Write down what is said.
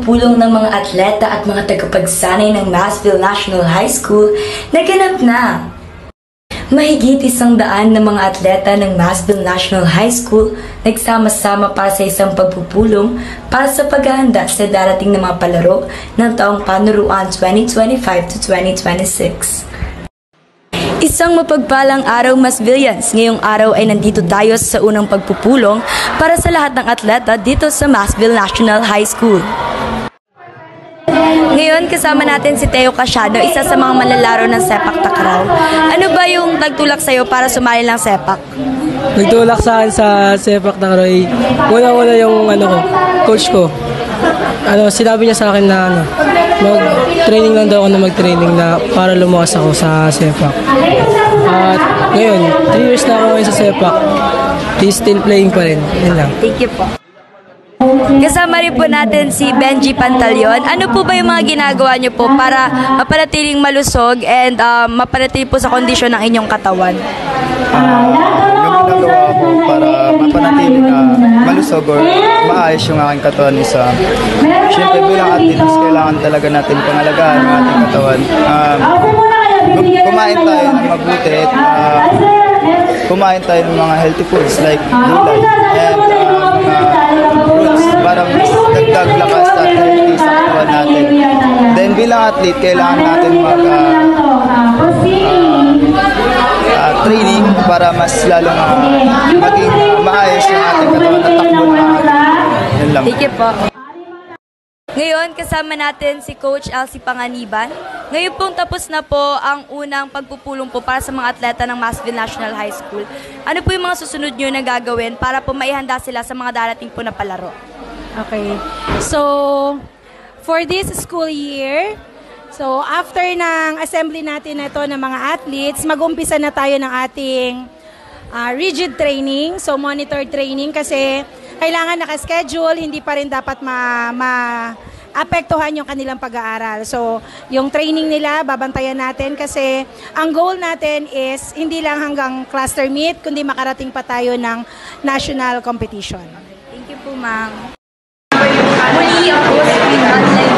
pagpupulong ng mga atleta at mga tagapagsanay ng Massville National High School naganap na. Mahigit 100 na mga atleta ng Massville National High School nagsama-sama para sa isang pagpupulong para sa paghahanda sa darating na mga palaro ng taong panuruan 2025 to 2026. Isang mapagpalang araw, Massvillians. Ngayong araw ay nandito tayo sa unang pagpupulong para sa lahat ng atleta dito sa Massville National High School. Ngayon, kasama natin si Theo Casiano, isa sa mga manlalaro ng sepak takraw. Ano ba yung nagtulak sa'yo para sumali ng sepak? Nagtulak sa akin sa sepak takraw ay una-una yung coach ko. Sinabi niya sa akin na mag-training lang daw ako na mag-training na para lumakas ako sa sepak. At ngayon, 3 years na ako ngayon sa sepak. He's still playing pa rin. Yun lang. Thank you po. Kasama rin po natin si Benji Pantalion. Ano po ba yung mga ginagawa niyo po para mapanatiling malusog and mapanatili po sa kondisyon ng inyong katawan? Yung ginagawa ko para mapanatili na malusog or maayos yung aking katawan is syempre bilang athletes, kailangan talaga natin pangalagaan yung ating katawan. Kumain tayo ng mabuti at kumain tayo ng mga healthy foods like gulay and fruits para mas dagdag lakas at healthy sa katawan natin. Then bilang athlete, kailangan natin training para mas lalong maging maayos yung ating katawan at takbo na yun lang. Thank you po. Ngayon, kasama natin si Coach Elsie Panganiban. Ngayon pong tapos na po ang unang pagpupulong po para sa mga atleta ng Massville National High School. Ano po yung mga susunod nyo na gagawin para po maihanda sila sa mga darating po na palaro? Okay. So, for this school year, so after ng assembly natin na ito ng mga athletes, mag-umpisa na tayo ng ating rigid training, so monitor training kasi kailangan naka-schedule, hindi pa rin dapat apektuhan yung kanilang pag-aaral. So, yung training nila, babantayan natin kasi ang goal natin is hindi lang hanggang cluster meet, kundi makarating pa tayo ng national competition. Thank you po, ma'am. Muli ako sa online